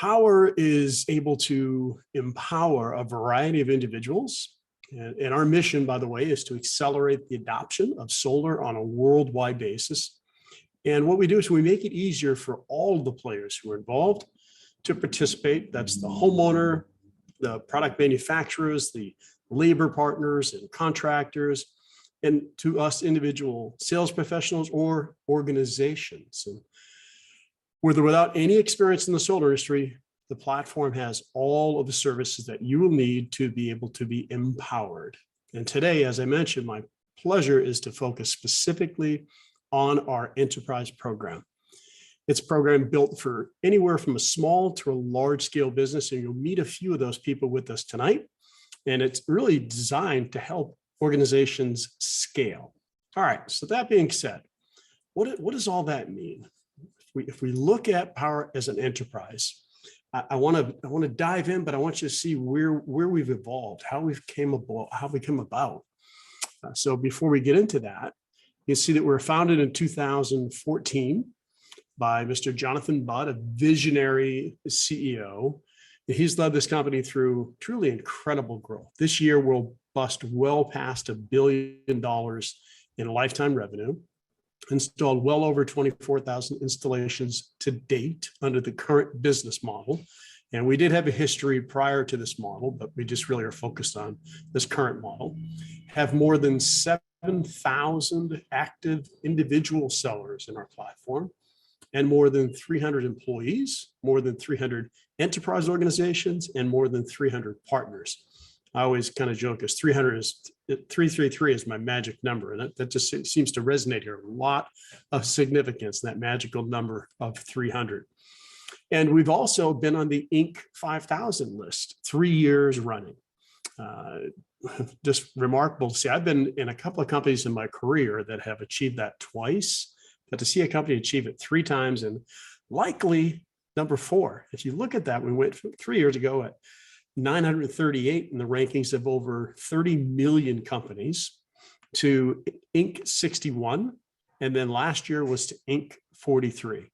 Powur is able to empower a variety of individuals. And our mission, by the way, is to accelerate the adoption of solar on a worldwide basis. And what we do is we make it easier for all the players who are involved to participate. That's the homeowner, the product manufacturers, the labor partners and contractors, and to us individual sales professionals or organizations. And with or without any experience in the solar industry, the platform has all of the services that you will need to be able to be empowered. And today, as I mentioned, my pleasure is to focus specifically on our enterprise program. It's a program built for anywhere from a small to a large scale business, and you'll meet a few of those people with us tonight. And it's really designed to help organizations scale. All right, so that being said, what does all that mean? If we look at Powur as an enterprise, I want to dive in, but I want you to see where we've evolved, how we come about. So before we get into that, you see that we were founded in 2014 by Mr. Jonathan Budd, a visionary CEO. He's led this company through truly incredible growth. This year we'll bust well past $1 billion in lifetime revenue. Installed well over 24,000 installations to date under the current business model. And we did have a history prior to this model, but we just really are focused on this current model. Have more than 7,000 active individual sellers in our platform, and more than 300 employees, more than 300 enterprise organizations, and more than 300 partners. I always kind of joke as 333 is my magic number. And that just seems to resonate here. A lot of significance, that magical number of 300. And we've also been on the Inc. 5000 list 3 years running. Just remarkable to see. I've been in a couple of companies in my career that have achieved that twice, but to see a company achieve it 3 times and likely number 4. If you look at that, we went 3 years ago at 938 in the rankings of over 30 million companies to Inc. 61. And then last year was to Inc. 43.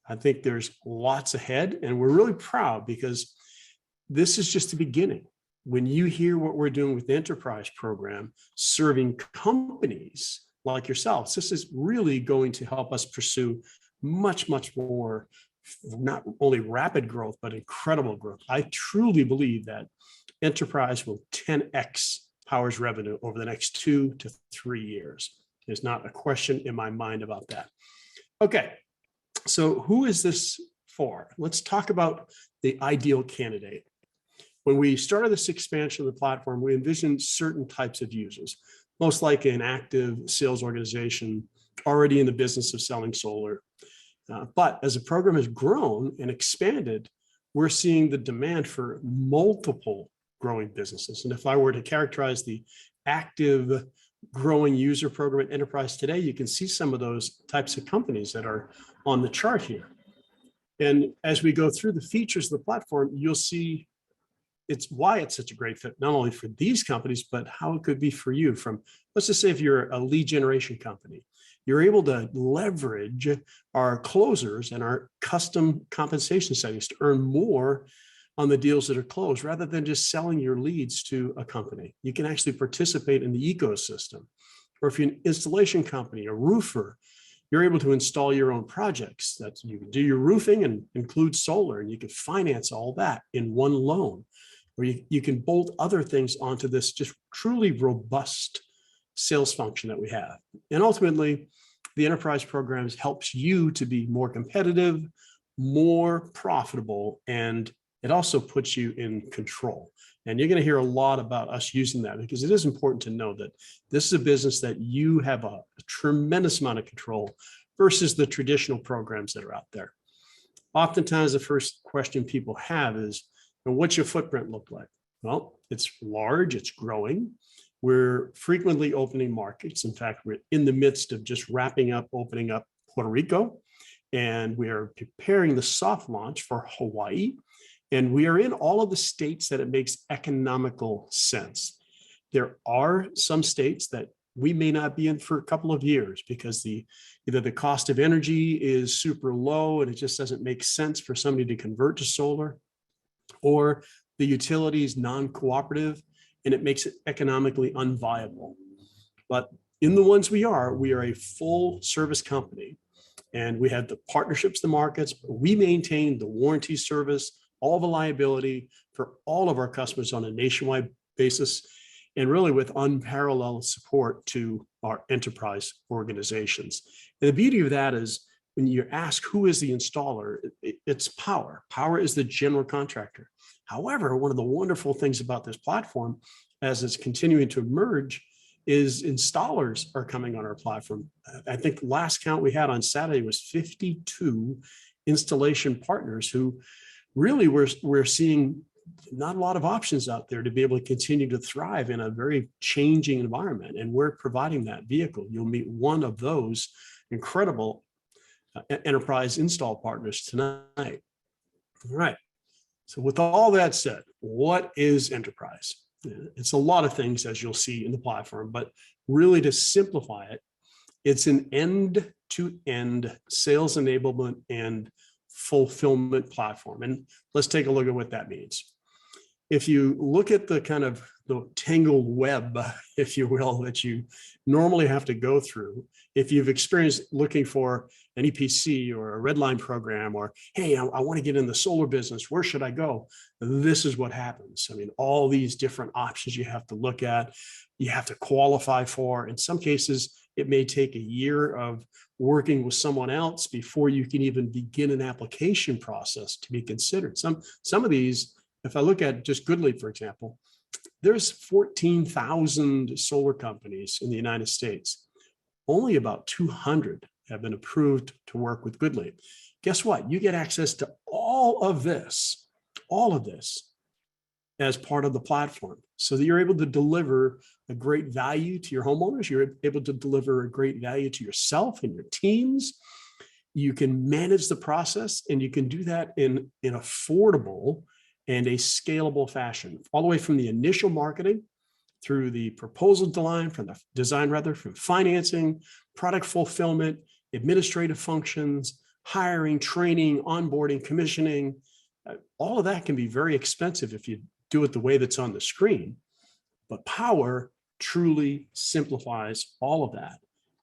I think there's lots ahead, and we're really proud because this is just the beginning. When you hear what we're doing with the enterprise program, serving companies like yourselves, this is really going to help us pursue much, much more, not only rapid growth, but incredible growth. I truly believe that enterprise will 10x Powur's revenue over the next 2 to 3 years. There's not a question in my mind about that. Okay, so who is this for? Let's talk about the ideal candidate. When we started this expansion of the platform, we envisioned certain types of users, most likely an active sales organization already in the business of selling solar. But as the program has grown and expanded, we're seeing the demand for multiple growing businesses. And if I were to characterize the active growing user program at enterprise today, you can see some of those types of companies that are on the chart here. And as we go through the features of the platform, you'll see it's why it's such a great fit, not only for these companies, but how it could be for you. From, let's just say if you're a lead generation company, you're able to leverage our closers and our custom compensation settings to earn more on the deals that are closed rather than just selling your leads to a company. You can actually participate in the ecosystem. Or if you're an installation company, a roofer, you're able to install your own projects. That you can do your roofing and include solar, and you can finance all that in one loan. Or you can bolt other things onto this just truly robust sales function that we have. And ultimately, the enterprise programs helps you to be more competitive, more profitable, and it also puts you in control. And you're going to hear a lot about us using that because it is important to know that this is a business that you have a tremendous amount of control versus the traditional programs that are out there. Oftentimes, the first question people have is, what's your footprint look like? Well, it's large, it's growing. We're frequently opening markets. In fact, we're in the midst of just wrapping up, opening up Puerto Rico, and we are preparing the soft launch for Hawaii. And we are in all of the states that it makes economical sense. There are some states that we may not be in for a couple of years because either the cost of energy is super low and it just doesn't make sense for somebody to convert to solar, or the utility is non-cooperative and it makes it economically unviable. But in the ones we are a full service company, and we have the partnerships, the markets. We maintain the warranty service, all the liability for all of our customers on a nationwide basis, and really with unparalleled support to our enterprise organizations. And the beauty of that is when you ask who is the installer, it's Powur. Powur is the general contractor. However, one of the wonderful things about this platform, as it's continuing to emerge, is installers are coming on our platform. I think last count we had on Saturday was 52 installation partners who really we're seeing not a lot of options out there to be able to continue to thrive in a very changing environment. And we're providing that vehicle. You'll meet one of those incredible enterprise install partners tonight. All right. So with all that said, what is enterprise? It's a lot of things, as you'll see in the platform, but really to simplify it, it's an end-to-end sales enablement and fulfillment platform. And let's take a look at what that means. If you look at the kind of the tangled web, if you will, that you normally have to go through, if you've experienced looking for an EPC or a red line program, or, hey, I want to get in the solar business, where should I go? This is what happens. I mean, all these different options you have to look at, you have to qualify for. In some cases, it may take a year of working with someone else before you can even begin an application process to be considered. Some of these, if I look at just GoodLeap, for example, there's 14,000 solar companies in the United States. Only about 200 have been approved to work with GoodLeap. Guess what? You get access to all of this as part of the platform, so that you're able to deliver a great value to your homeowners. You're able to deliver a great value to yourself and your teams. You can manage the process, and you can do that in affordable and a scalable fashion, all the way from the initial marketing through the proposal design, from financing, product fulfillment, administrative functions, hiring, training, onboarding, commissioning. All of that can be very expensive if you do it the way that's on the screen. But Powur truly simplifies all of that.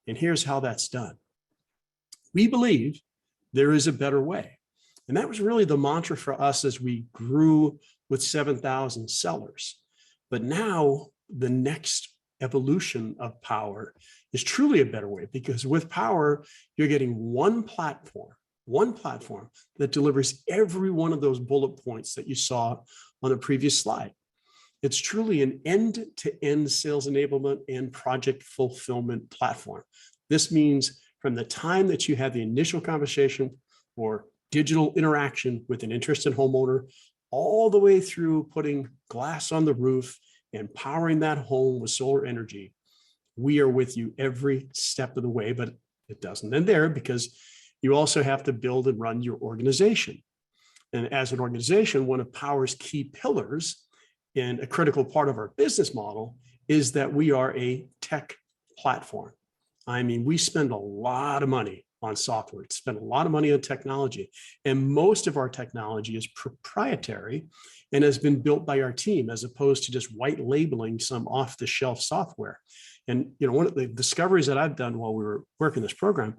And here's how that's done. We believe there is a better way. And that was really the mantra for us as we grew with 7,000 sellers. But now the next evolution of Powur is truly a better way, because with Powur, you're getting one platform that delivers every one of those bullet points that you saw on the previous slide. It's truly an end-to-end sales enablement and project fulfillment platform. This means from the time that you have the initial conversation or digital interaction with an interested homeowner, all the way through putting glass on the roof and powering that home with solar energy, we are with you every step of the way. But it doesn't end there, because you also have to build and run your organization. And as an organization, one of Powur's key pillars and a critical part of our business model is that we are a tech platform. I mean, we spend a lot of money on software, spend a lot of money on technology, and most of our technology is proprietary and has been built by our team, as opposed to just white labeling some off-the-shelf software. And one of the discoveries that I've done while we were working this program,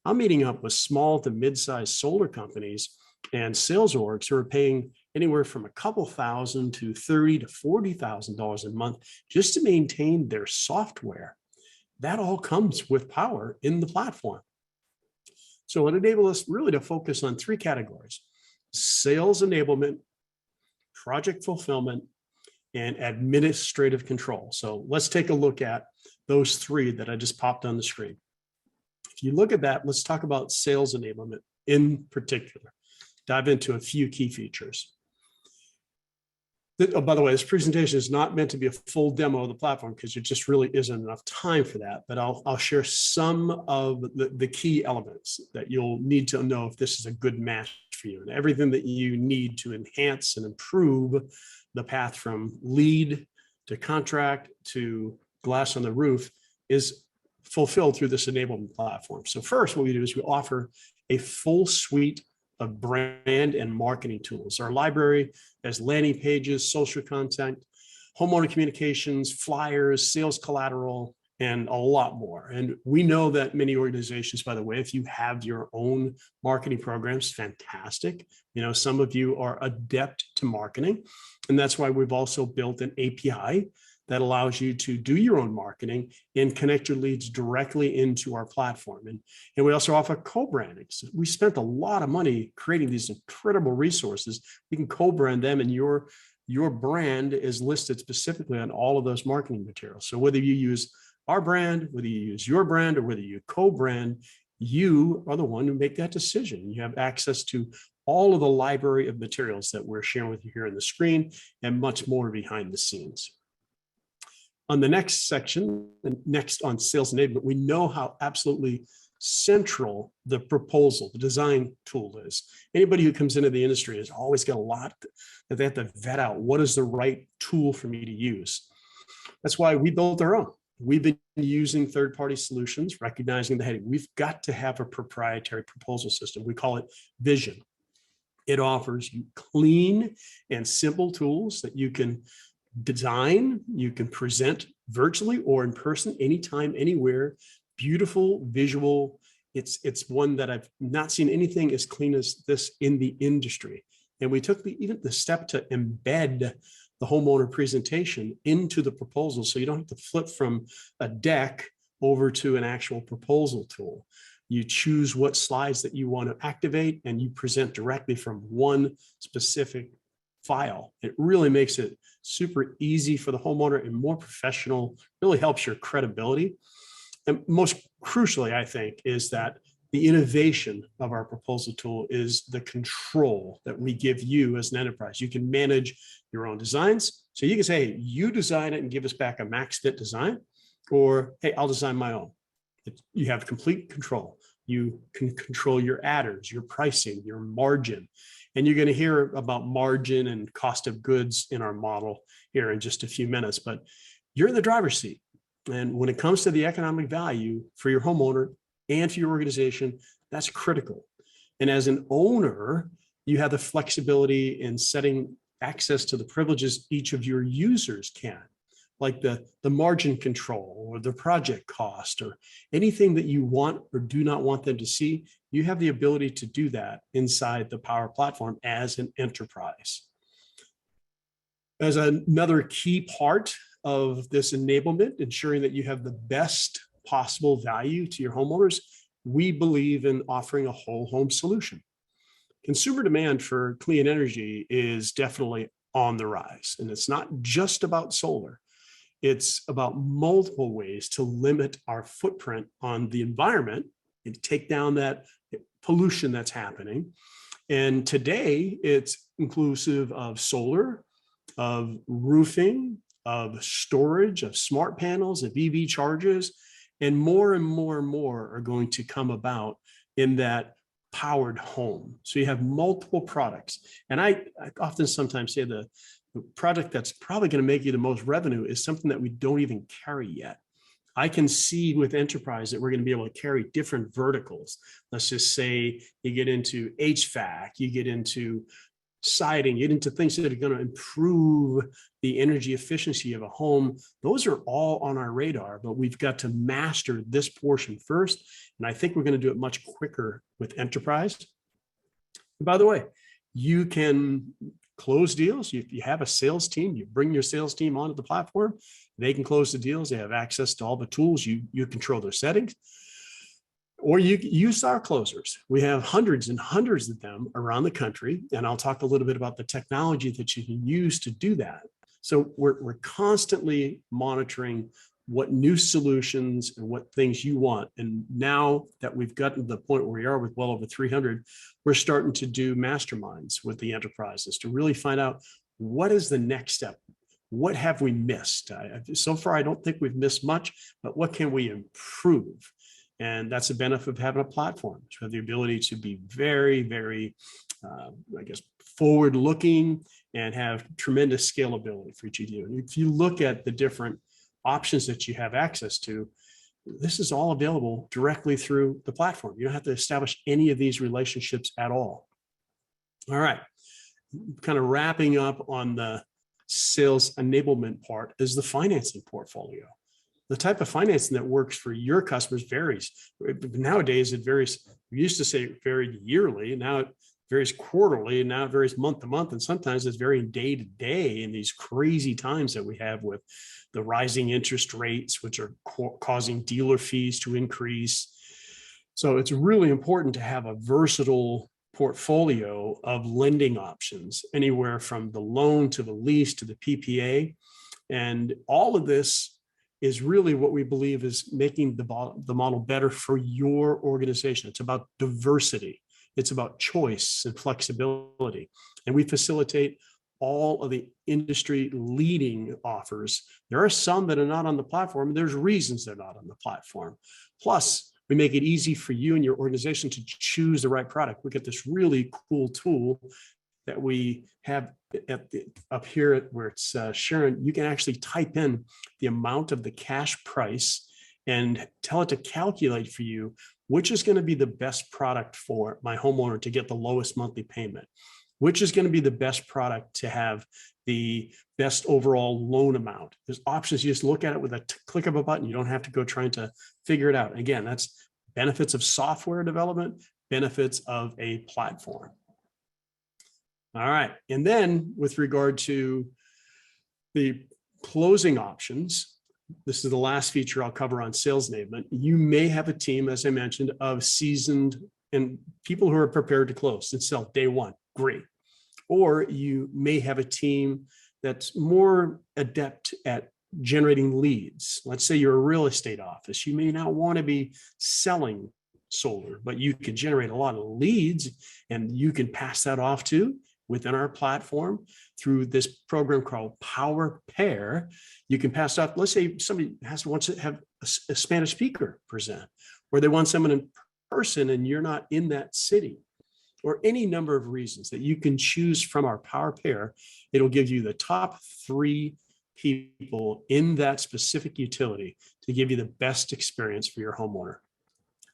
I'm meeting up with small to mid-sized solar companies and sales orgs who are paying anywhere from a couple thousand to $30,000 to $40,000 a month just to maintain their software. That all comes with Powur in the platform. So it enables us really to focus on three categories: sales enablement, project fulfillment, and administrative control. So let's take a look at those three that I just popped on the screen. If you look at that, let's talk about sales enablement in particular. Dive into a few key features. Oh, by the way, this presentation is not meant to be a full demo of the platform, because there just really isn't enough time for that. But I'll share some of the key elements that you'll need to know if this is a good match for you, and everything that you need to enhance and improve the path from lead to contract to glass on the roof is fulfilled through this enablement platform. So first, what we do is we offer a full suite of brand and marketing tools. Our library has landing pages, social content, homeowner communications, flyers, sales collateral, and a lot more. And we know that many organizations, by the way, if you have your own marketing programs, fantastic. You know, some of you are adept to marketing. And that's why we've also built an API that allows you to do your own marketing and connect your leads directly into our platform. And we also offer co-branding. So we spent a lot of money creating these incredible resources. We can co-brand them, and your brand is listed specifically on all of those marketing materials. So whether you use our brand, whether you use your brand, or whether you co-brand, you are the one who make that decision. You have access to all of the library of materials that we're sharing with you here on the screen, and much more behind the scenes. On the next section, and next on sales enablement, we know how absolutely central the proposal, the design tool is. Anybody who comes into the industry has always got a lot that they have to vet out. What is the right tool for me to use? That's why we built our own. We've been using third-party solutions, recognizing the heading. We've got to have a proprietary proposal system. We call it Vision. It offers you clean and simple tools that you can design, you can present virtually or in person, anytime, anywhere. Beautiful visual. It's one that I've not seen anything as clean as this in the industry. And we took even the step to embed the homeowner presentation into the proposal, so you don't have to flip from a deck over to an actual proposal tool. You choose what slides that you want to activate, and you present directly from one specific file. It really makes it super easy for the homeowner and more professional, really helps your credibility. And most crucially, I think, is that the innovation of our proposal tool is the control that we give you as an enterprise. You can manage your own designs. So you can say, hey, you design it and give us back a max fit design, or hey, I'll design my own. You have complete control. You can control your adders, your pricing, your margin. And you're going to hear about margin and cost of goods in our model here in just a few minutes, but you're in the driver's seat. And when it comes to the economic value for your homeowner and for your organization, that's critical. And as an owner, you have the flexibility in setting access to the privileges each of your users can, like the margin control or the project cost or anything that you want or do not want them to see. You have the ability to do that inside the Powur platform as an enterprise. As another key part of this enablement, ensuring that you have the best possible value to your homeowners, we believe in offering a whole home solution. Consumer demand for clean energy is definitely on the rise, and it's not just about solar. It's about multiple ways to limit our footprint on the environment and take down that pollution that's happening. And today it's inclusive of solar, of roofing, of storage, of smart panels, of EV chargers, and more and more and more are going to come about in that powered home. So you have multiple products. And I often sometimes say the product that's probably going to make you the most revenue is something that we don't even carry yet. I can see with enterprise that we're going to be able to carry different verticals. Let's just say you get into HVAC, you get into siding, you get into things that are going to improve the energy efficiency of a home. Those are all on our radar, but we've got to master this portion first. And I think we're going to do it much quicker with enterprise. And by the way, you can close deals. If you have a sales team, you bring your sales team onto the platform, they can close the deals. They have access to all the tools. You control their settings. Or you use our closers. We have hundreds and hundreds of them around the country. And I'll talk a little bit about the technology that you can use to do that. So we're constantly monitoring what new solutions and what things you want. And now that we've gotten to the point where we are with well over 300, we're starting to do masterminds with the enterprises to really find out what is the next step. What have we missed? So far, I don't think we've missed much, but what can we improve? And that's the benefit of having a platform. You have the ability to be very, very, forward-looking and have tremendous scalability for each of you. And if you look at the different options that you have access to, this is all available directly through the platform. You don't have to establish any of these relationships at all. All right, kind of wrapping up on the sales enablement part is the financing portfolio. The type of financing that works for your customers varies. Nowadays, it varies. We used to say it varied yearly. Now it varies quarterly, and now it varies month to month. And sometimes it's varying day to day in these crazy times that we have with the rising interest rates, which are causing dealer fees to increase. So it's really important to have a versatile portfolio of lending options, anywhere from the loan to the lease to the PPA. And all of this is really what we believe is making the model better for your organization. It's about diversity. It's about choice and flexibility. And we facilitate all of the industry leading offers. There are some that are not on the platform. There's reasons they're not on the platform. Plus, we make it easy for you and your organization to choose the right product. We get this really cool tool that we have up here where it's Sharon. You can actually type in the amount of the cash price and tell it to calculate for you which is going to be the best product for my homeowner to get the lowest monthly payment, which is going to be the best product to have the best overall loan amount. There's options. You just look at it with a click of a button. You don't have to go trying to figure it out. Again, that's benefits of software development, benefits of a platform. All right. And then with regard to the closing options, this is the last feature I'll cover on sales enablement. You may have a team, as I mentioned, of seasoned and people who are prepared to close and sell day one. Great. Or you may have a team that's more adept at generating leads. Let's say you're a real estate office. You may not want to be selling solar, but you can generate a lot of leads, and you can pass that off to within our platform through this program called Powur Pair. You can pass off, let's say somebody wants to have a Spanish speaker present, or they want someone in person and you're not in that city, or any number of reasons that you can choose from our Powur Pair. It'll give you the top 3 people in that specific utility to give you the best experience for your homeowner.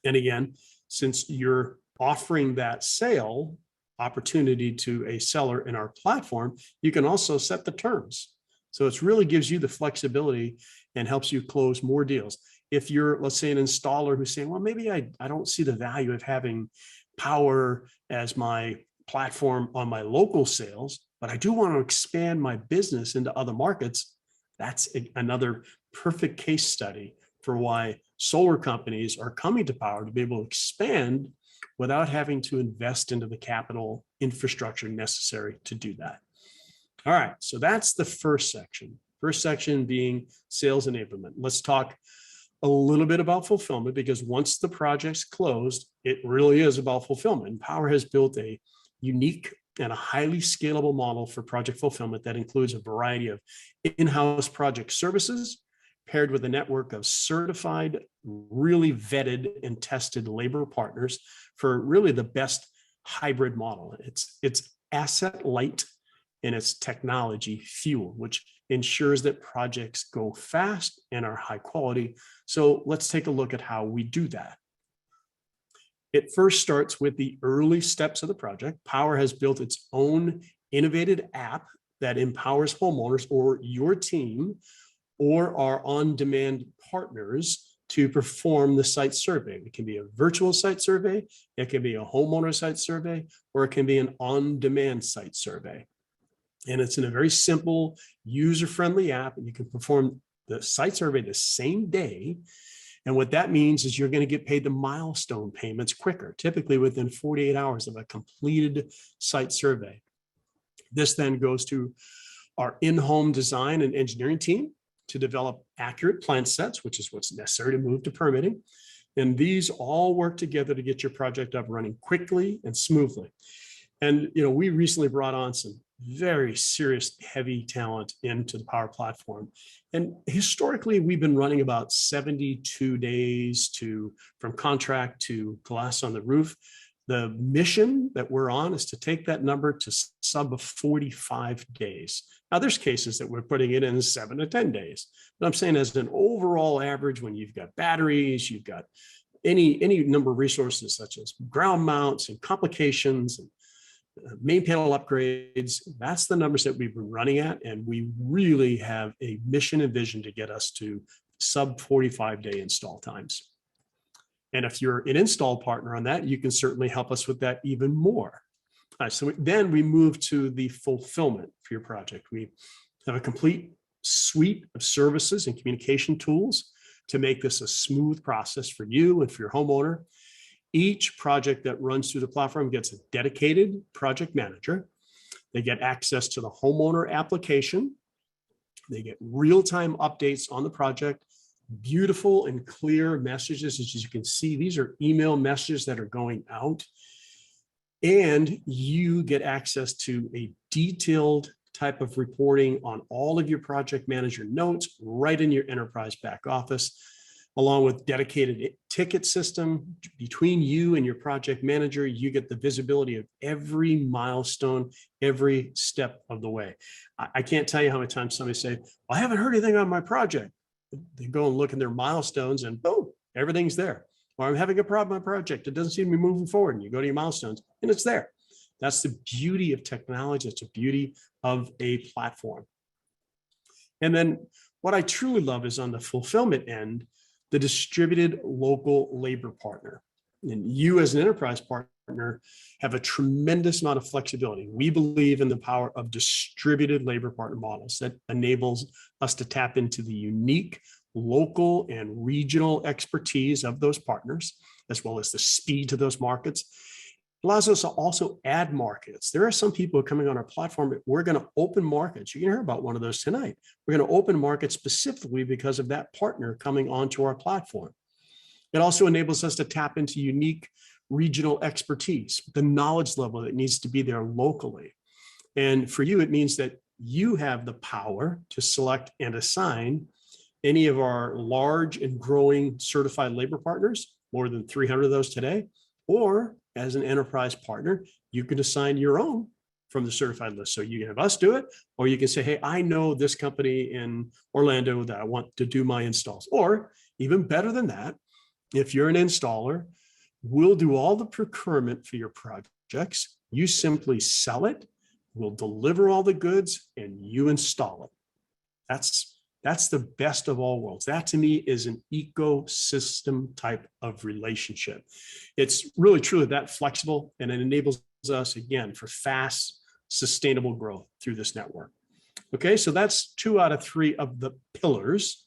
And again, since you're offering that sale opportunity to a seller in our platform, you can also set the terms. So it really gives you the flexibility and helps you close more deals. If you're, let's say, an installer who's saying, well, maybe I don't see the value of having Powur as my platform on my local sales, but I do want to expand my business into other markets. That's another perfect case study for why solar companies are coming to Powur to be able to expand without having to invest into the capital infrastructure necessary to do that. All right, so that's the first section. First section being sales enablement. Let's talk a little bit about fulfillment, because once the project's closed, it really is about fulfillment. Powur has built a unique and a highly scalable model for project fulfillment that includes a variety of in-house project services paired with a network of certified, really vetted and tested labor partners for really the best hybrid model. It's asset light and it's technology fuel, which ensures that projects go fast and are high quality. So let's take a look at how we do that. It first starts with the early steps of the project. Powur has built its own innovative app that empowers homeowners or your team or our on-demand partners to perform the site survey. It can be a virtual site survey, it can be a homeowner site survey, or it can be an on-demand site survey. And it's in a very simple, user-friendly app, and you can perform the site survey the same day. And what that means is you're going to get paid the milestone payments quicker, typically within 48 hours of a completed site survey. This then goes to our in-home design and engineering team to develop accurate plan sets, which is what's necessary to move to permitting. And these all work together to get your project up running quickly and smoothly. And we recently brought on some very serious, heavy talent into the Powur platform. And historically, we've been running about 72 days from contract to glass on the roof. The mission that we're on is to take that number to sub 45 days. Now, there's cases that we're putting it in 7 to 10 days. But I'm saying as an overall average, when you've got batteries, you've got any number of resources such as ground mounts and complications and main panel upgrades, that's the numbers that we've been running at. And we really have a mission and vision to get us to sub 45-day install times. And if you're an install partner on that, you can certainly help us with that even more. So then we move to the fulfillment for your project. We have a complete suite of services and communication tools to make this a smooth process for you and for your homeowner. Each project that runs through the platform gets a dedicated project manager. They get access to the homeowner application. They get real-time updates on the project. Beautiful and clear messages. As you can see, these are email messages that are going out, and you get access to a detailed type of reporting on all of your project manager notes right in your enterprise back office, along with dedicated ticket system between you and your project manager. You get the visibility of every milestone, every step of the way. I can't tell you how many times somebody say, well, I haven't heard anything on my project. They go and look in their milestones and boom, everything's there. Or I'm having a problem on my project. It doesn't seem to be moving forward. And you go to your milestones and it's there. That's the beauty of technology. It's the beauty of a platform. And then what I truly love is on the fulfillment end, the distributed local labor partner. And you as an enterprise partner have a tremendous amount of flexibility. We believe in the power of distributed labor partner models that enables us to tap into the unique local and regional expertise of those partners, as well as the speed to those markets. It allows us to also add markets. There are some people coming on our platform that we're going to open markets. You can hear about one of those tonight. We're going to open markets specifically because of that partner coming onto our platform. It also enables us to tap into unique regional expertise, the knowledge level that needs to be there locally. And for you, it means that you have the power to select and assign any of our large and growing certified labor partners, more than 300 of those today, or as an enterprise partner, you can assign your own from the certified list. So you can have us do it, or you can say, hey, I know this company in Orlando that I want to do my installs. Or even better than that, if you're an installer, we'll do all the procurement for your projects. You simply sell it, we'll deliver all the goods, and you install it. That's the best of all worlds. That to me is an ecosystem type of relationship. It's really truly that flexible, and it enables us again for fast, sustainable growth through this network. Okay, so that's 2 out of 3 of the pillars.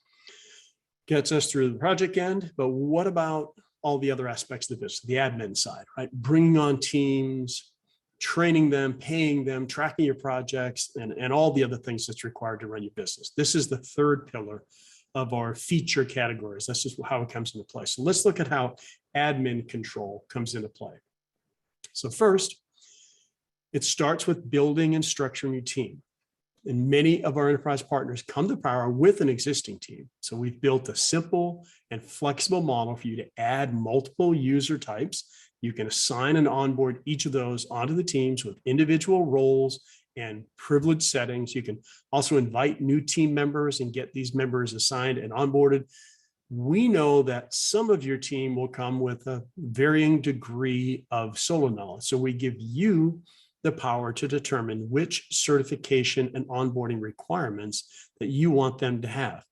Gets us through the project end, but what about all the other aspects of the business, the admin side, right? Bringing on teams, training them, paying them, tracking your projects, and all the other things that's required to run your business. This is the 3rd pillar of our feature categories. That's just how it comes into play. So let's look at how admin control comes into play. So first, it starts with building and structuring your team. And many of our enterprise partners come to Powur with an existing team. So we've built a simple and flexible model for you to add multiple user types. You can assign and onboard each of those onto the teams with individual roles and privileged settings. You can also invite new team members and get these members assigned and onboarded. We know that some of your team will come with a varying degree of solar knowledge. So we give you the power to determine which certification and onboarding requirements that you want them to have.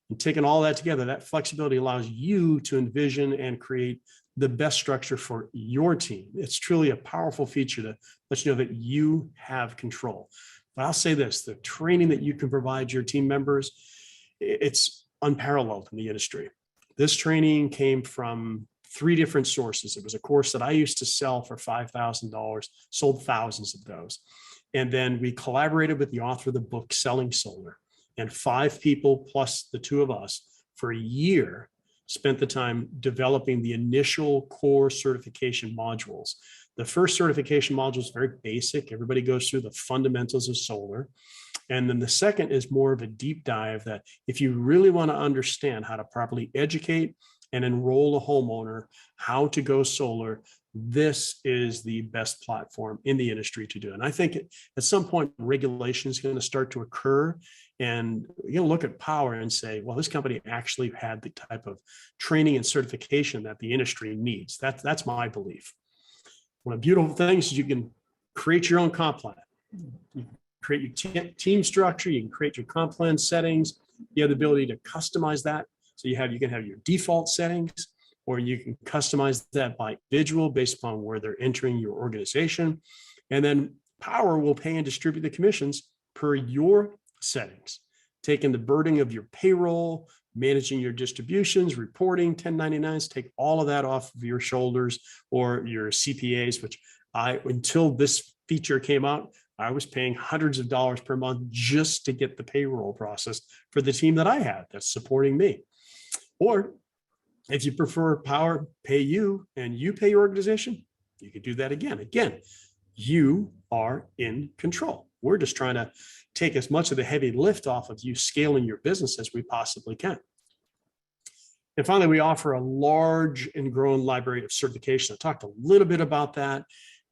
And taking all that together, that flexibility allows you to envision and create the best structure for your team. It's truly a powerful feature to let you know that you have control. But I'll say this, the training that you can provide your team members, it's unparalleled in the industry. This training came from 3 different sources. It was a course that I used to sell for $5,000, sold thousands of those. And then we collaborated with the author of the book, Selling Solar, and 5 people plus the 2 of us for a year spent the time developing the initial core certification modules. The first certification module is very basic. Everybody goes through the fundamentals of solar. And then the second is more of a deep dive that if you really want to understand how to properly educate and enroll a homeowner, how to go solar, this is the best platform in the industry to do. And I think at some point, regulation is going to start to occur. And you'll look at Powur and say, well, this company actually had the type of training and certification that the industry needs. That's my belief. One of the beautiful things is you can create your own comp plan. You can create your team structure. You can create your comp plan settings. You have the ability to customize that. So you can have your default settings, or you can customize that by individual based upon where they're entering your organization. And then Powur will pay and distribute the commissions per your settings, taking the burden of your payroll, managing your distributions, reporting, 1099s, take all of that off of your shoulders, or your CPAs, which until this feature came out, I was paying hundreds of dollars per month just to get the payroll processed for the team that I had that's supporting me. Or if you prefer Powur pay you and you pay your organization, you could do that again. Again, you are in control. We're just trying to take as much of the heavy lift off of you scaling your business as we possibly can. And finally, we offer a large and growing library of certification. I talked a little bit about that.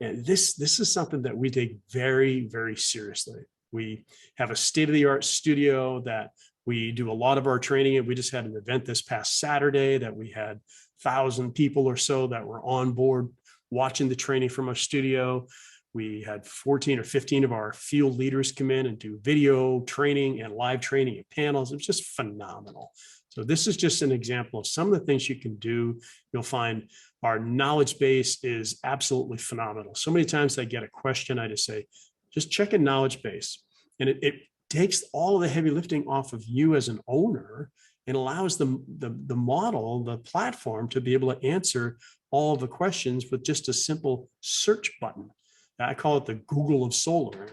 And this is something that we take very, very seriously. We have a state-of-the-art studio that we do a lot of our training in. We just had an event this past Saturday that we had 1,000 people or so that were on board watching the training from our studio. We had 14 or 15 of our field leaders come in and do video training and live training and panels. It was just phenomenal. So this is just an example of some of the things you can do. You'll find our knowledge base is absolutely phenomenal. So many times I get a question, I just say, just check a knowledge base. And it takes all of the heavy lifting off of you as an owner and allows the model, the platform, to be able to answer all of the questions with just a simple search button. I call it the Google of solar.